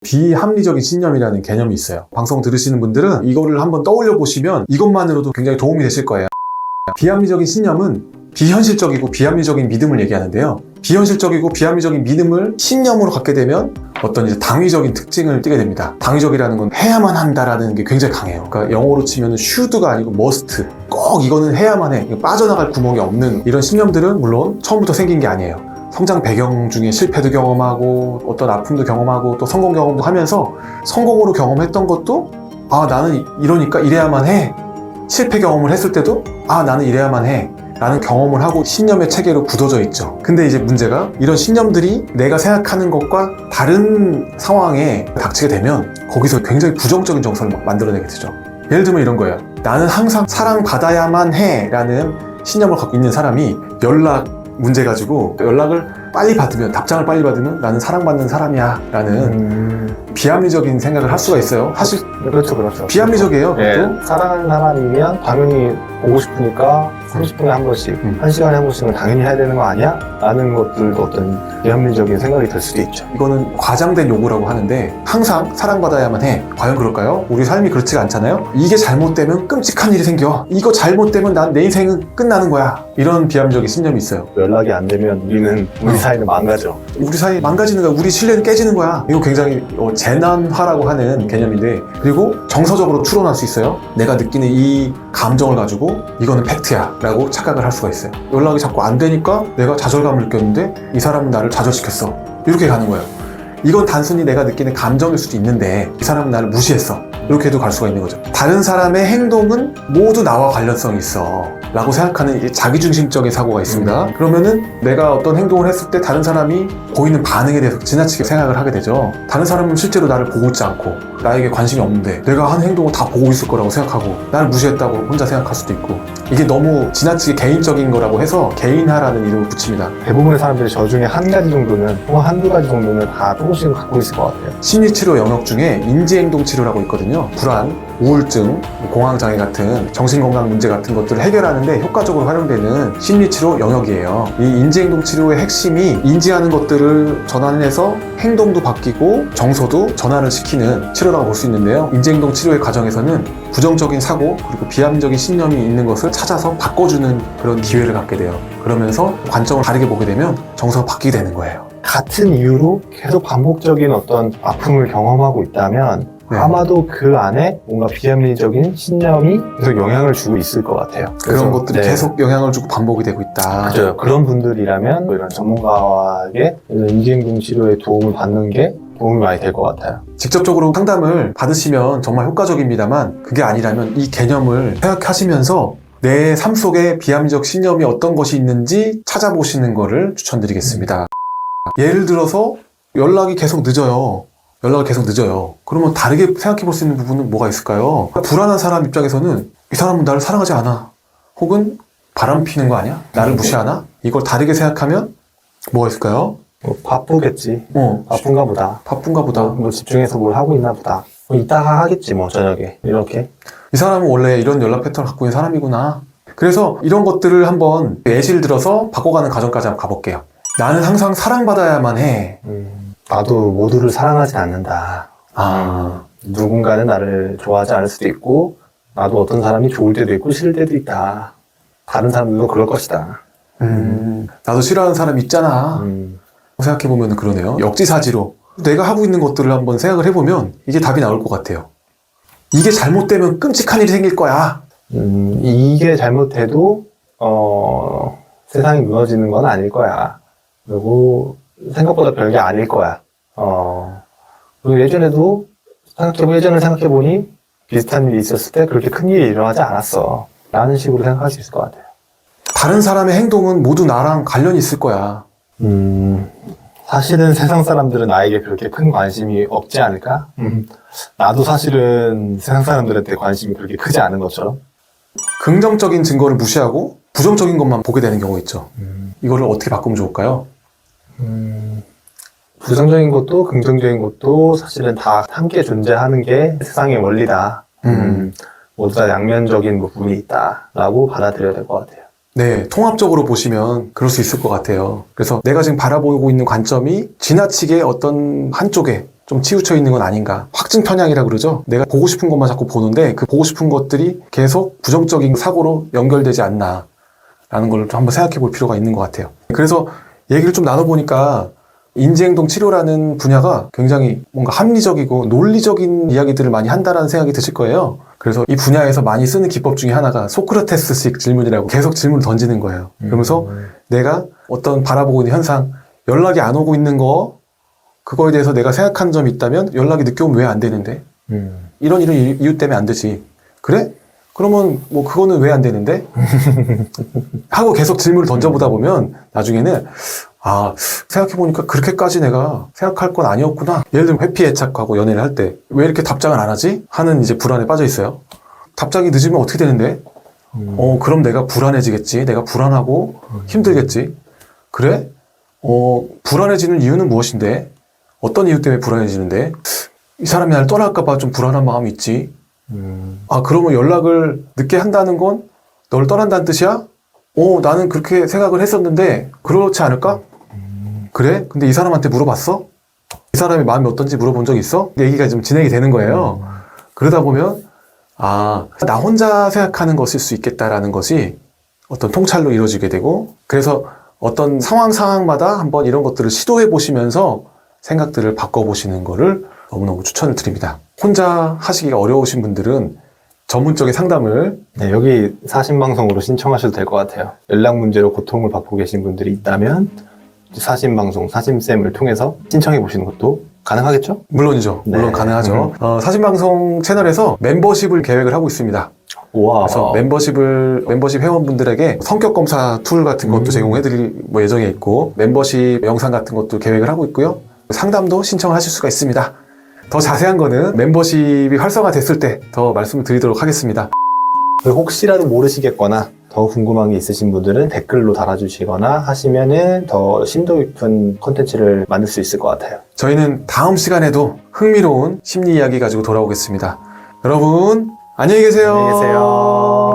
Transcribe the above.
비합리적인 신념이라는 개념이 있어요. 방송 들으시는 분들은 이거를 한번 떠올려 보시면 이것만으로도 굉장히 도움이 되실 거예요. 비합리적인 신념은 비현실적이고 비합리적인 믿음을 얘기하는데요. 비현실적이고 비합리적인 믿음을 신념으로 갖게 되면 어떤 이제 당위적인 특징을 띠게 됩니다. 당위적이라는 건 해야만 한다라는 게 굉장히 강해요. 그러니까 영어로 치면 should가 아니고 must. 꼭 이거는 해야만 해. 빠져나갈 구멍이 없는 이런 신념들은 물론 처음부터 생긴 게 아니에요. 성장 배경 중에 실패도 경험하고 어떤 아픔도 경험하고 또 성공 경험도 하면서 성공으로 경험했던 것도 나는 이러니까 이래야만 해. 실패 경험을 했을 때도 나는 이래야만 해 라는 경험을 하고 신념의 체계로 굳어져 있죠. 근데 이제 문제가 이런 신념들이 내가 생각하는 것과 다른 상황에 닥치게 되면 거기서 굉장히 부정적인 정서를 만들어내게 되죠. 예를 들면 이런 거예요. 나는 항상 사랑받아야만 해 라는 신념을 갖고 있는 사람이 연락 문제 가지고 연락을 빨리 받으면, 답장을 빨리 받으면 나는 사랑받는 사람이야 라는 비합리적인 생각을 할 수가 있어요. 사실 그렇죠. 비합리적이에요. 네. 사랑하는 사람이면 당연히 보고 싶으니까 30분에 한 번씩, 1시간에 한 번씩은 당연히 해야 되는 거 아니야? 라는 것들도 어떤 비합리적인 생각이 들 수도 있죠. 이거는 과장된 요구라고 하는데 항상 사랑받아야만 해. 과연 그럴까요? 우리 삶이 그렇지가 않잖아요. 이게 잘못되면 끔찍한 일이 생겨. 이거 잘못되면 내 인생은 끝나는 거야. 이런 비합리적인 신념이 있어요. 연락이 안 되면 우리는 우리 사이는 망가져. 우리 사이 망가지는 거야. 우리 신뢰는 깨지는 거야. 이거 굉장히 재난화라고 하는 개념인데, 그리고 정서적으로 추론할 수 있어요. 내가 느끼는 이 감정을 가지고 이거는 팩트야 라고 착각을 할 수가 있어요. 연락이 자꾸 안 되니까 내가 좌절감을 느꼈는데 이 사람은 나를 좌절시켰어. 이렇게 가는 거예요. 이건 단순히 내가 느끼는 감정일 수도 있는데 이 사람은 나를 무시했어. 이렇게도 갈 수가 있는 거죠. 다른 사람의 행동은 모두 나와 관련성이 있어 라고 생각하는 자기중심적인 사고가 있습니다. 그러면은 내가 어떤 행동을 했을 때 다른 사람이 보이는 반응에 대해서 지나치게 생각을 하게 되죠. 다른 사람은 실제로 나를 보고 있지 않고 나에게 관심이 없는데 내가 한 행동을 다 보고 있을 거라고 생각하고 나를 무시했다고 혼자 생각할 수도 있고, 이게 너무 지나치게 개인적인 거라고 해서 개인화라는 이름을 붙입니다. 대부분의 사람들이 저 중에 한 가지 정도는 혹은 한두 가지 정도는 다 조금씩은 갖고 있을 것 같아요. 심리치료 영역 중에 인지행동치료라고 있거든요. 불안, 우울증, 공황장애 같은 정신건강 문제 같은 것들을 해결하는데 효과적으로 활용되는 심리치료 영역이에요. 이 인지행동치료의 핵심이 인지하는 것들을 전환해서 행동도 바뀌고 정서도 전환을 시키는 치료라고 볼 수 있는데요. 인지행동치료의 과정에서는 부정적인 사고 그리고 비합리적인 신념이 있는 것을 찾아서 바꿔주는 그런 기회를 갖게 돼요. 그러면서 관점을 다르게 보게 되면 정서가 바뀌게 되는 거예요. 같은 이유로 계속 반복적인 어떤 아픔을 경험하고 있다면 네. 아마도 그 안에 뭔가 비합리적인 신념이 계속 영향을 주고 있을 것 같아요. 그런 것들이 네. 계속 영향을 주고 반복이 되고 있다. 맞아요. 그런 분들이라면 이런 전문가에게 인지행동 치료에 도움을 받는 게 도움이 많이 될 것 같아요. 직접적으로 상담을 받으시면 정말 효과적입니다만, 그게 아니라면 이 개념을 생각하시면서 내 삶 속에 비합리적 신념이 어떤 것이 있는지 찾아보시는 거를 추천드리겠습니다. 예를 들어서 연락이 계속 늦어요. 그러면 다르게 생각해 볼 수 있는 부분은 뭐가 있을까요? 불안한 사람 입장에서는 이 사람은 나를 사랑하지 않아. 혹은 바람 피는 거 아니야? 나를 무시하나? 이걸 다르게 생각하면 뭐가 있을까요? 바쁘겠지. 바쁜가 보다. 바쁜가 보다. 뭐 집중해서 뭘 하고 있나 보다. 이따가 하겠지 뭐 저녁에. 이렇게. 이 사람은 원래 이런 연락 패턴을 갖고 있는 사람이구나. 그래서 이런 것들을 한번 예시를 들어서 바꿔가는 과정까지 한번 가볼게요. 나는 항상 사랑받아야만 해. 나도 모두를 사랑하지 않는다. 누군가는 나를 좋아하지 않을 수도 있고 나도 어떤 사람이 좋을 때도 있고 싫을 때도 있다. 다른 사람들도 그럴 것이다. 나도 싫어하는 사람 있잖아. 생각해보면 그러네요. 역지사지로 내가 하고 있는 것들을 한번 생각을 해보면 이게 답이 나올 것 같아요. 이게 잘못되면 끔찍한 일이 생길 거야. 이게 잘못해도 세상이 무너지는 건 아닐 거야. 그리고 생각보다 별게 아닐 거야. 그리고 예전을 생각해보니 비슷한 일이 있었을 때 그렇게 큰 일이 일어나지 않았어. 라는 식으로 생각할 수 있을 것 같아요. 다른 사람의 행동은 모두 나랑 관련이 있을 거야. 사실은 세상 사람들은 나에게 그렇게 큰 관심이 없지 않을까? 나도 사실은 세상 사람들한테 관심이 그렇게 크지 않은 것처럼. 긍정적인 증거를 무시하고 부정적인 것만 보게 되는 경우가 있죠. 이거를 어떻게 바꾸면 좋을까요? 부정적인 것도 긍정적인 것도 사실은 다 함께 존재하는 게 세상의 원리다. 모두 다 양면적인 부분이 있다라고 받아들여야 될 것 같아요. 네, 통합적으로 보시면 그럴 수 있을 것 같아요. 그래서 내가 지금 바라보고 있는 관점이 지나치게 어떤 한쪽에 좀 치우쳐 있는 건 아닌가. 확증 편향이라고 그러죠. 내가 보고 싶은 것만 자꾸 보는데 그 보고 싶은 것들이 계속 부정적인 사고로 연결되지 않나 라는 걸 좀 한번 생각해 볼 필요가 있는 것 같아요. 그래서 얘기를 좀 나눠보니까 인지행동 치료라는 분야가 굉장히 뭔가 합리적이고 논리적인 이야기들을 많이 한다라는 생각이 드실 거예요. 그래서 이 분야에서 많이 쓰는 기법 중에 하나가 소크라테스식 질문이라고 계속 질문을 던지는 거예요. 그러면서 내가 어떤 바라보고 있는 현상, 연락이 안 오고 있는 거, 그거에 대해서 내가 생각한 점이 있다면 연락이 늦게 오면 왜 안 되는데? 이런 이유 때문에 안 되지. 그래? 그러면 뭐 그거는 왜 안 되는데? 하고 계속 질문을 던져보다 보면 나중에는 생각해보니까 그렇게까지 내가 생각할 건 아니었구나. 예를 들면 회피 애착하고 연애를 할 때 왜 이렇게 답장을 안 하지? 하는 이제 불안에 빠져 있어요. 답장이 늦으면 어떻게 되는데? 그럼 내가 불안해지겠지. 내가 불안하고 힘들겠지. 그래? 불안해지는 이유는 무엇인데? 어떤 이유 때문에 불안해지는데? 이 사람이 나를 떠날까봐 좀 불안한 마음이 있지. 그러면 연락을 늦게 한다는 건 너를 떠난다는 뜻이야? 나는 그렇게 생각을 했었는데 그렇지 않을까? 그래? 근데 이 사람한테 물어봤어? 이 사람의 마음이 어떤지 물어본 적 있어? 얘기가 좀 진행이 되는 거예요. 그러다 보면 나 혼자 생각하는 것일 수 있겠다라는 것이 어떤 통찰로 이루어지게 되고, 그래서 어떤 상황마다 한번 이런 것들을 시도해 보시면서 생각들을 바꿔보시는 거를 너무너무 추천을 드립니다. 혼자 하시기가 어려우신 분들은 전문적인 상담을 여기 사심방송으로 신청하셔도 될 것 같아요. 연락 문제로 고통을 받고 계신 분들이 있다면 사심방송, 사심쌤을 통해서 신청해 보시는 것도 가능하겠죠? 물론이죠. 물론 네. 가능하죠. 사심방송 채널에서 멤버십을 계획을 하고 있습니다. 우와. 그래서 멤버십 회원분들에게 성격 검사 툴 같은 것도 제공해드릴 예정에 있고, 멤버십 영상 같은 것도 계획을 하고 있고요. 상담도 신청하실 수가 있습니다. 더 자세한 거는 멤버십이 활성화됐을 때 더 말씀을 드리도록 하겠습니다. 혹시라도 모르시겠거나 더 궁금한 게 있으신 분들은 댓글로 달아주시거나 하시면은 더 심도 깊은 콘텐츠를 만들 수 있을 것 같아요. 저희는 다음 시간에도 흥미로운 심리 이야기 가지고 돌아오겠습니다. 여러분, 안녕히 계세요. 안녕히 계세요.